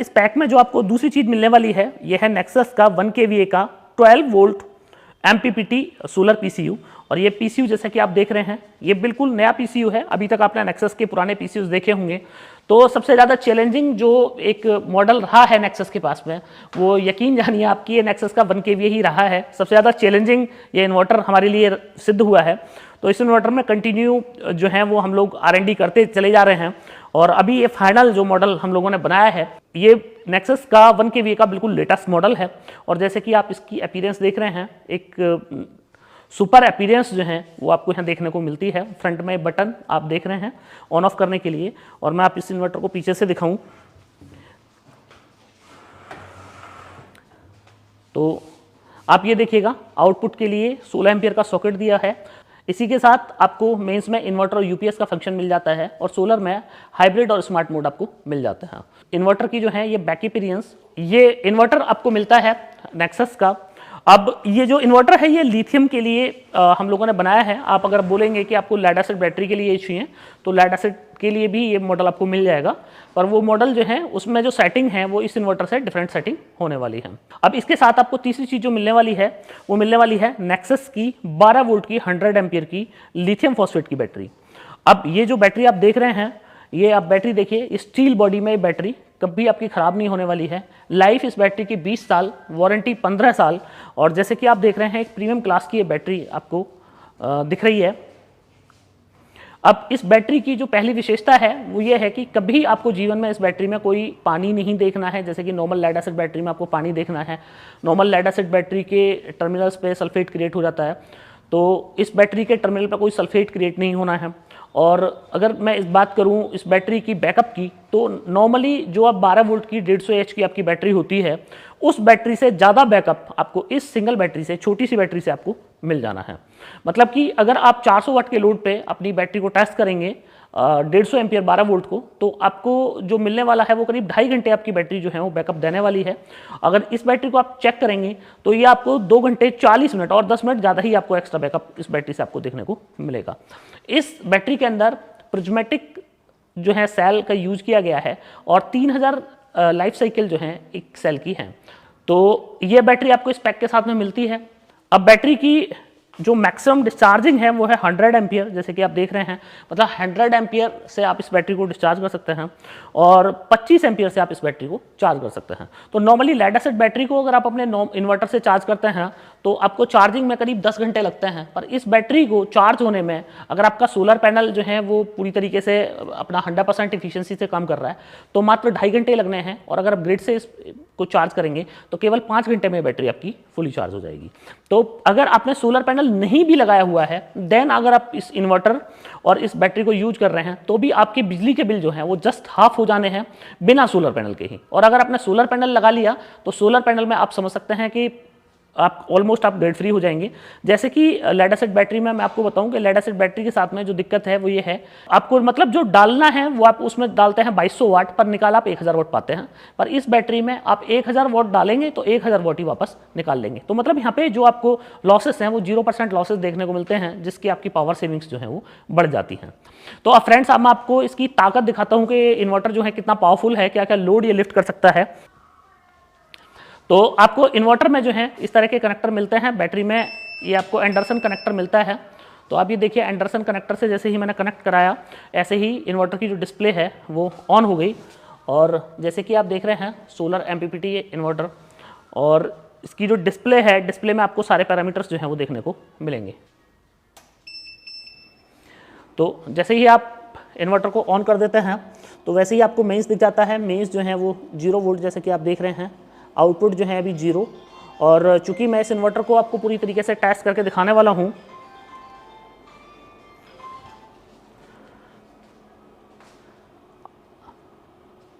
इस पैक में जो आपको दूसरी चीज मिलने वाली है, ये है नेक्सस का 1 kVA का 12 वोल्ट MPPT सोलर पीसीयू। और ये पीसीयू जैसा कि आप देख रहे हैं, ये बिल्कुल नया पीसीयू है। अभी तक आपने नेक्सस के पुराने पीसीयूज देखे होंगे, तो सबसे ज़्यादा चैलेंजिंग जो एक मॉडल रहा है नेक्सस के पास में, वो यकीन जानिए आपकी ये नेक्सस का 1 kVA ही रहा है। सबसे ज़्यादा चैलेंजिंग ये इन्वर्टर हमारे लिए सिद्ध हुआ है। तो इस इन्वर्टर में कंटिन्यू जो है वो हम लोग R&D करते चले जा रहे हैं, और अभी ये फाइनल जो मॉडल हम लोगों ने बनाया है, ये नेक्सस का 1 kVA का बिल्कुल लेटेस्ट मॉडल है। और जैसे कि आप इसकी अपीयरेंस देख रहे हैं, एक सुपर अपीयरेंस जो है वो आपको यहाँ देखने को मिलती है। फ्रंट में बटन आप देख रहे हैं ऑन ऑफ करने के लिए, और मैं आप इस इन्वर्टर को पीछे से दिखाऊं तो आप ये देखिएगा, आउटपुट के लिए 16 एम्पियर का सॉकेट दिया है। इसी के साथ आपको मेंस में इन्वर्टर और यूपीएस का फंक्शन मिल जाता है, और सोलर में हाइब्रिड और स्मार्ट मोड आपको मिल जाता है। इन्वर्टर की जो है ये बैक अपीयरेंस, ये इन्वर्टर आपको मिलता है नेक्सस का। अब ये जो इन्वर्टर है ये लिथियम के लिए हम लोगों ने बनाया है। आप अगर बोलेंगे कि आपको लेड एसिड बैटरी के लिए चाहिए, तो लेड एसिड के लिए भी ये मॉडल आपको मिल जाएगा, पर वो मॉडल जो है उसमें जो सेटिंग है वो इस इन्वर्टर से डिफरेंट सेटिंग होने वाली है। अब इसके साथ आपको तीसरी चीज जो मिलने वाली है, वो मिलने वाली है नेक्सस की 12 वोल्ट की 100 एम्पियर की लिथियम फॉस्फेट की बैटरी। अब ये जो बैटरी आप देख रहे हैं, ये आप बैटरी देखिए, स्टील बॉडी में बैटरी कभी आपकी ख़राब नहीं होने वाली है। लाइफ इस बैटरी की 20 साल, वारंटी 15 साल। और जैसे कि आप देख रहे हैं, एक प्रीमियम क्लास की ये बैटरी आपको दिख रही है। अब इस बैटरी की जो पहली विशेषता है वो ये है कि कभी आपको जीवन में इस बैटरी में कोई पानी नहीं देखना है, जैसे कि नॉर्मल लेड एसिड बैटरी में आपको पानी देखना है। नॉर्मल लेड एसिड बैटरी के टर्मिनल्स पे सल्फेट क्रिएट हो जाता है, तो इस बैटरी के टर्मिनल पर कोई सल्फेट क्रिएट नहीं होना है। और अगर मैं इस बात करूं इस बैटरी की बैकअप की, तो नॉर्मली जो आप 12 वोल्ट की 150 एच की आपकी बैटरी होती है, उस बैटरी से ज़्यादा बैकअप आपको इस सिंगल बैटरी से, छोटी सी बैटरी से आपको मिल जाना है। मतलब कि अगर आप 400 वाट के लोड पे अपनी बैटरी को टेस्ट करेंगे 150 एम्पियर 12 वोल्ट को, तो आपको जो मिलने वाला है वो करीब 2.5 घंटे आपकी बैटरी जो है वो बैकअप देने वाली है। अगर इस बैटरी को आप चेक करेंगे तो ये आपको 2 घंटे 40 मिनट और 10 मिनट ज़्यादा ही आपको एक्स्ट्रा बैकअप इस बैटरी से आपको देखने को मिलेगा। इस बैटरी के अंदर प्रिज्मेटिक जो है सेल का यूज किया गया है, और 3000 लाइफ साइकिल जो है एक सेल की है। तो ये बैटरी आपको इस पैक के साथ में मिलती है। अब बैटरी की जो मैक्सिमम डिस्चार्जिंग है वो है 100 एम्पियर, जैसे कि आप देख रहे हैं, मतलब 100 एम्पियर से आप इस बैटरी को डिस्चार्ज कर सकते हैं, और 25 एम्पियर से आप इस बैटरी को चार्ज कर सकते हैं। तो नॉर्मली लेड एसिड बैटरी को अगर आप अपने इन्वर्टर से चार्ज करते हैं तो आपको चार्जिंग में करीब 10 घंटे लगते हैं, पर इस बैटरी को चार्ज होने में, अगर आपका सोलर पैनल जो है वो पूरी तरीके से अपना 100% इफिशियंसी से काम कर रहा है, तो मात्र 2.5 घंटे लगने हैं। और अगर आप ग्रिड से इसको चार्ज करेंगे तो केवल 5 घंटे में बैटरी आपकी फुली चार्ज हो जाएगी। तो अगर आपने सोलर पैनल नहीं भी लगाया हुआ है, देन अगर आप इस इन्वर्टर और इस बैटरी को यूज कर रहे हैं, तो भी आपके बिजली के बिल जो है वो जस्ट हाफ हो जाने हैं बिना सोलर पैनल के ही। और अगर आपने सोलर पैनल लगा लिया तो सोलर पैनल में आप समझ सकते हैं कि आप ऑलमोस्ट आप ग्रिड फ्री हो जाएंगे। जैसे कि लेड एसिड बैटरी में मैं आपको बताऊं कि लेड एसिड बैटरी के साथ में जो दिक्कत है वो ये है, आपको मतलब जो डालना है वो आप उसमें डालते हैं 2200 वाट, पर निकाल आप 1000 वाट पाते हैं। पर इस बैटरी में आप 1000 वाट डालेंगे तो 1000 वाट ही वापस निकाल लेंगे। तो मतलब यहाँ पे जो आपको लॉसेस हैं वो 0% लॉसेस देखने को मिलते हैं, जिसकी आपकी पावर सेविंग्स जो है वो बढ़ जाती हैं। तो अब फ्रेंड्स, अब मैं आपको इसकी ताकत दिखाता हूँ कि इन्वर्टर जो है कितना पावरफुल है, क्या क्या लोड ये लिफ्ट कर सकता है। तो आपको इन्वर्टर में जो है इस तरह के कनेक्टर मिलते हैं। बैटरी में ये आपको एंडरसन कनेक्टर मिलता है। तो आप ये देखिए, एंडरसन कनेक्टर से जैसे ही मैंने कनेक्ट कराया, ऐसे ही इन्वर्टर की जो डिस्प्ले है वो ऑन हो गई। और जैसे कि आप देख रहे हैं, सोलर MPPT इन्वर्टर, और इसकी जो डिस्प्ले है, डिस्प्ले में आपको सारे पैरामीटर्स जो हैं वो देखने को मिलेंगे। तो जैसे ही आप इन्वर्टर को ऑन कर देते हैं तो वैसे ही आपको मेंस दिख जाता है। मेंस जो है वो 0 वोल्ट जैसे कि आप देख रहे हैं, आउटपुट जो है अभी 0। और चूंकि मैं इस इन्वर्टर को आपको पूरी तरीके से टेस्ट करके दिखाने वाला हूं,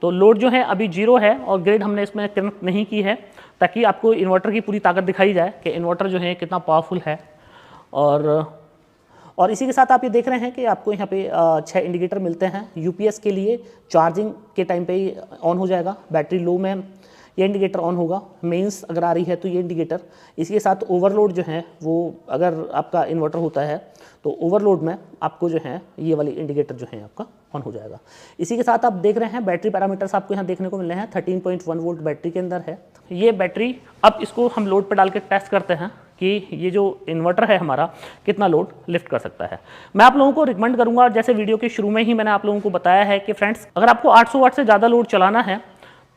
तो लोड जो है अभी 0 है और ग्रिड हमने इसमें कनेक्ट नहीं की है, ताकि आपको इन्वर्टर की पूरी ताकत दिखाई जाए कि इन्वर्टर जो है कितना पावरफुल है। और इसी के साथ आप ये देख रहे हैं कि आपको यहाँ पे 6 इंडिकेटर मिलते हैं। यूपीएस के लिए चार्जिंग के टाइम पे ही ऑन हो जाएगा, बैटरी लो में ये इंडिकेटर ऑन होगा। मेंस अगर आ रही है तो ये इंडिकेटर। इसी के साथ ओवरलोड जो है वो, अगर आपका इन्वर्टर होता है तो ओवरलोड में आपको जो है ये वाली इंडिकेटर जो है आपका ऑन हो जाएगा। इसी के साथ आप देख रहे हैं बैटरी पैरामीटर्स आपको यहाँ देखने को मिल रहे हैं। 13.1 वोल्ट बैटरी के अंदर है ये बैटरी। अब इसको हम लोड पर डाल के टेस्ट करते हैं कि ये जो इन्वर्टर है हमारा कितना लोड लिफ्ट कर सकता है। मैं आप लोगों को रिकमेंड करूंगा, जैसे वीडियो के शुरू में ही मैंने आप लोगों को बताया है कि फ्रेंड्स अगर आपको 800 वाट से ज़्यादा लोड चलाना है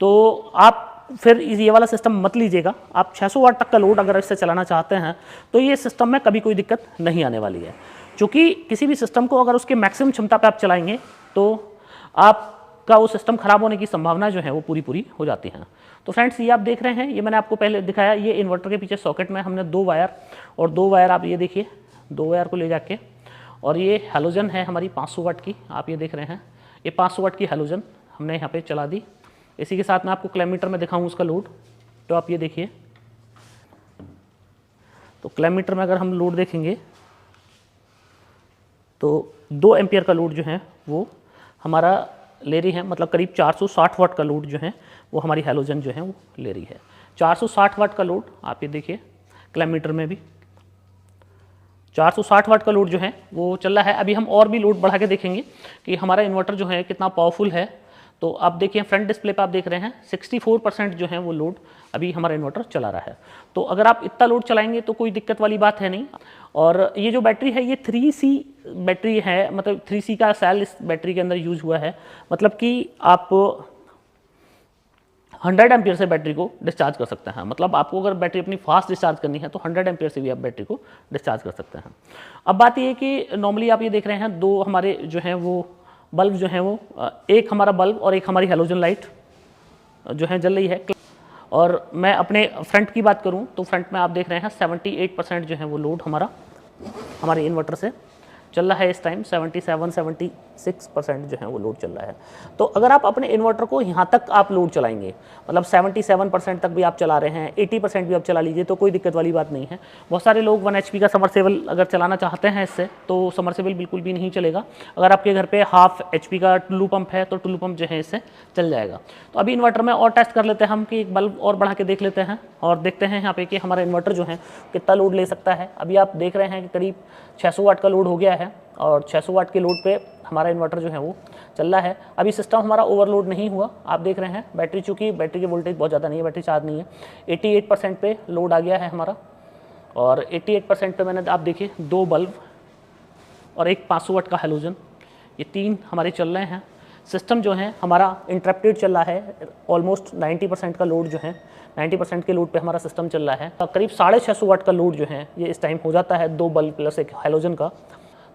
तो आप फिर ये वाला सिस्टम मत लीजिएगा। आप 600 वाट तक का लोड अगर इससे चलाना चाहते हैं तो ये सिस्टम में कभी कोई दिक्कत नहीं आने वाली है, क्योंकि किसी भी सिस्टम को अगर उसके मैक्सिमम क्षमता पर आप चलाएंगे तो आपका वो सिस्टम खराब होने की संभावना जो है वो पूरी हो जाती है। तो फ्रेंड्स ये आप देख रहे हैं, ये मैंने आपको पहले दिखाया, ये इन्वर्टर के पीछे सॉकेट में हमने 2 वायर और 2 वायर आप ये देखिए 2 वायर को ले जाके, और ये हैलोजन है हमारी 500 वाट की, आप ये देख रहे हैं ये 500 वाट की हैलोजन हमने यहाँ पे चला दी। इसी के साथ मैं आपको क्लैमीटर में दिखाऊँ उसका लोड, तो आप ये देखिए, तो क्लैमीटर में अगर हम लोड देखेंगे तो 2 एम्पियर का लोड जो है वो हमारा ले रही है, मतलब करीब 460 वाट का लोड जो है वो हमारी हैलोजन जो है वो ले रही है। 460 वाट का लोड आप ये देखिए, क्लैमीटर में भी 460 वाट का लोड जो है वो चल रहा है। अभी हम और भी लोड बढ़ा के देखेंगे कि हमारा इन्वर्टर जो है कितना पावरफुल है। तो आप देखिए फ्रंट डिस्प्ले पे आप देख रहे हैं 64% जो है वो लोड अभी हमारा इन्वर्टर चला रहा है। तो अगर आप इतना लोड चलाएंगे तो कोई दिक्कत वाली बात है नहीं। और ये जो बैटरी है ये 3C बैटरी है, मतलब 3C का सेल इस बैटरी के अंदर यूज हुआ है, मतलब कि आप 100 एम्पियर से बैटरी को डिस्चार्ज कर सकते हैं। मतलब आपको अगर बैटरी अपनी फास्ट डिस्चार्ज करनी है तो 100 एम्पियर से भी आप बैटरी को डिस्चार्ज कर सकते हैं। अब बात ये है कि नॉर्मली आप ये देख रहे हैं 2 हमारे जो हैं वो बल्ब जो हैं वो, एक हमारा बल्ब और एक हमारी हैलोजन लाइट जो है जल रही है। और मैं अपने फ्रंट की बात करूं तो फ्रंट में आप देख रहे हैं 78% जो है वो लोड हमारे इन्वर्टर से चल रहा है इस टाइम। 77-76% जो है वो लोड चल रहा है। तो अगर आप अपने इन्वर्टर को यहाँ तक आप लोड चलाएंगे, मतलब 77% तक भी आप चला रहे हैं, 80% भी आप चला लीजिए तो कोई दिक्कत वाली बात नहीं है। बहुत सारे लोग 1 HP का समरसेबल अगर चलाना चाहते हैं इससे, तो समरसेबल बिल्कुल भी नहीं चलेगा। अगर आपके घर पे 1/2 HP का टुल्लू पंप है तो टुल्लू पंप जो है इससे चल जाएगा। तो अभी इन्वर्टर में और टेस्ट कर लेते हैं हम कि एक बल्ब और बढ़ा के देख लेते हैं और देखते हैं यहाँ पे कि हमारा इन्वर्टर जो है कितना लोड ले सकता है। अभी आप देख रहे हैं कि करीब 600 वाट का लोड हो गया है और 600 वाट के लोड पे हमारा इन्वर्टर जो है वो चल रहा है। अभी सिस्टम हमारा ओवरलोड नहीं हुआ, आप देख रहे हैं बैटरी, चूँकि बैटरी की वोल्टेज बहुत ज़्यादा नहीं है, बैटरी चार्ज नहीं है, 88% पे लोड आ गया है हमारा। और 88% पे मैंने आप देखिए 2 बल्ब और एक 500 वाट का हैलोजन, ये 3 हमारे चल रहे हैं। सिस्टम जो है हमारा इंटरप्टेड चल रहा है, ऑलमोस्ट 90% का लोड जो है 90% के लोड पे हमारा सिस्टम चल रहा है। करीब 650 वाट का लोड जो है ये इस टाइम हो जाता है 2 बल्ब प्लस एक हैलोजन का।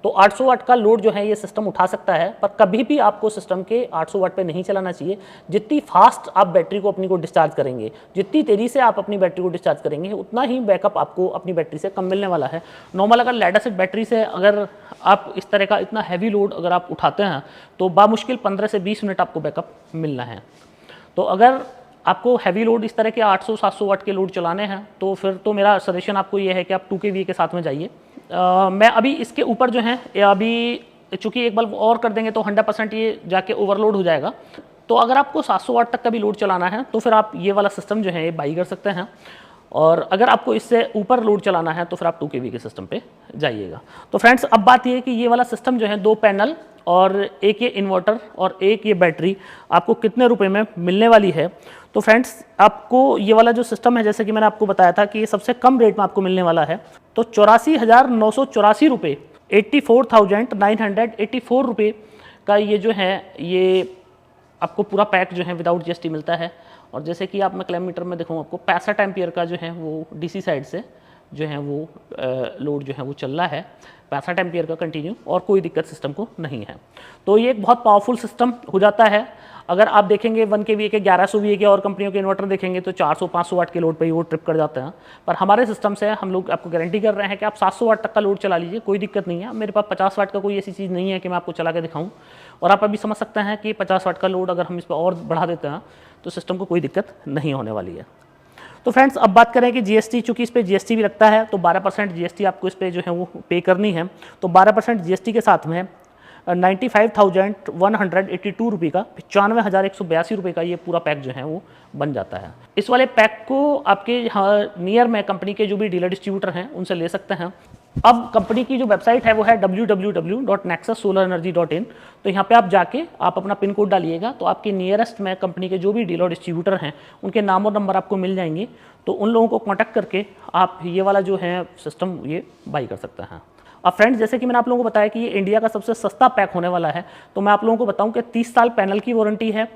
तो 800 वाट का लोड जो है ये सिस्टम उठा सकता है, पर कभी भी आपको सिस्टम के 800 वाट पे नहीं चलाना चाहिए। जितनी फास्ट आप बैटरी को अपनी को डिस्चार्ज करेंगे, जितनी तेज़ी से आप अपनी बैटरी को डिस्चार्ज करेंगे, उतना ही बैकअप आपको अपनी बैटरी से कम मिलने वाला है। नॉर्मल अगर लेड एसिड बैटरी से अगर आप इस तरह का इतना हैवी लोड अगर आप उठाते हैं तो बामुश्किल 15 से 20 मिनट आपको बैकअप मिलना है। तो अगर आपको हैवी लोड इस तरह के 800-700 वाट के लोड चलाने हैं तो फिर तो मेरा सजेशन आपको ये है कि आप 2 kVA के साथ में जाइए। मैं अभी इसके ऊपर जो है अभी चूँकि एक बल्ब और कर देंगे तो 100% ये जाके ओवरलोड हो जाएगा। तो अगर आपको 700 वाट तक का भी लोड चलाना है तो फिर आप ये वाला सिस्टम जो है ये बाई कर सकते हैं। और अगर आपको इससे ऊपर लोड चलाना है तो फिर आप 2 kVA के सिस्टम पे जाइएगा। तो फ्रेंड्स अब बात ये है कि ये वाला सिस्टम जो है 2 पैनल और एक ये इन्वर्टर और एक ये बैटरी आपको कितने रुपए में मिलने वाली है। तो फ्रेंड्स आपको ये वाला जो सिस्टम है, जैसे कि मैंने आपको बताया था कि ये सबसे कम रेट में आपको मिलने वाला है। तो 84,984 रुपये, 84,984 रुपये का ये जो है ये आपको पूरा पैक जो है विदाउट GST मिलता है। और जैसे कि आप मैं क्लैमीटर में देखूँ आपको 65 एम्पियर का जो है वो DC साइड से जो है वो लोड जो है वो चल रहा है, 65 एम्पियर का कंटिन्यू, और कोई दिक्कत सिस्टम को नहीं है। तो ये एक बहुत पावरफुल सिस्टम हो जाता है। अगर आप देखेंगे 1 kVA के 1100 VA के और कंपनियों के इन्वर्टर देखेंगे तो 400-500 वाट के लोड पे ही वो ट्रिप कर जाते हैं। पर हमारे सिस्टम से हम लोग आपको गारंटी कर रहे हैं कि आप 700 वाट तक का लोड चला लीजिए, कोई दिक्कत नहीं है। मेरे पास 50 वाट का कोई ऐसी चीज़ नहीं है कि मैं आपको चला के दिखाऊँ। और आप अभी समझ सकते हैं कि 50 वाट का लोड अगर हम इस पर और बढ़ा देते हैं तो सिस्टम को कोई दिक्कत नहीं होने वाली है। तो फ्रेंड्स अब बात करें कि GST, चूँकि इस पर GST भी लगता है तो 12% GST आपको इस पर जो है वो पे करनी है। तो 12% GST के साथ में 95,182 रुपये का 95,182 रुपये का ये पूरा पैक जो है वो बन जाता है। इस वाले पैक को आपके यहाँ नियर में कंपनी के जो भी डीलर डिस्ट्रीब्यूटर हैं उनसे ले सकते हैं। अब कंपनी की जो वेबसाइट है वो है www.nexussolarenergy.in। तो यहाँ पे आप जाके आप अपना पिन कोड डालिएगा तो आपके नियरेस्ट में कंपनी के जो भी डीलर डिस्ट्रीब्यूटर हैं उनके नाम और नंबर आपको मिल जाएंगे। तो उन लोगों को कांटेक्ट करके आप ये वाला जो है सिस्टम ये बाई कर सकते हैं। अब फ्रेंड्स, जैसे कि मैंने आप लोगों को बताया कि ये इंडिया का सबसे सस्ता पैक होने वाला है, तो मैं आप लोगों को बताऊं कि 30 साल पैनल की वारंटी है,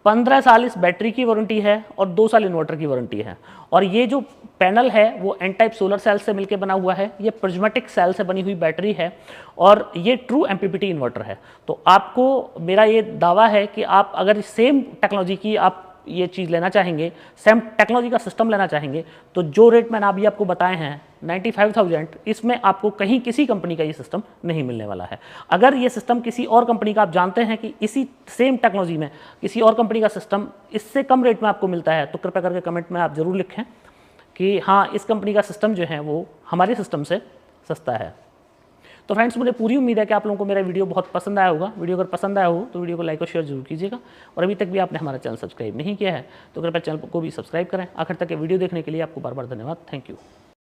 15 साल इस बैटरी की वारंटी है और 2 साल इन्वर्टर की वारंटी है। और ये जो पैनल है वो एन टाइप सोलर सेल से मिलकर बना हुआ है, ये प्रिज्मेटिक सेल से बनी हुई बैटरी है और ये ट्रू एमपीपीटी इन्वर्टर है। तो आपको मेरा ये दावा है कि आप अगर सेम टेक्नोलॉजी की आप ये चीज़ लेना चाहेंगे, सेम टेक्नोलॉजी का सिस्टम लेना चाहेंगे, तो जो रेट मैंने अभी आपको बताए हैं 95,000, इसमें आपको कहीं किसी कंपनी का ये सिस्टम नहीं मिलने वाला है। अगर ये सिस्टम किसी और कंपनी का आप जानते हैं कि इसी सेम टेक्नोलॉजी में किसी और कंपनी का सिस्टम इससे कम रेट में आपको मिलता है, तो कृपया करके कमेंट में आप ज़रूर लिखें कि हाँ, इस कंपनी का सिस्टम जो है वो हमारे सिस्टम से सस्ता है। तो फ्रेंड्स, मुझे पूरी उम्मीद है कि आप लोगों को मेरा वीडियो बहुत पसंद आया होगा। वीडियो अगर पसंद आया हो तो वीडियो को लाइक और शेयर जरूर कीजिएगा। और अभी तक भी आपने हमारा चैनल सब्सक्राइब नहीं किया है तो कृपया चैनल को भी सब्सक्राइब करें। आखिर तक के वीडियो देखने के लिए आपको बार बार धन्यवाद। Thank you.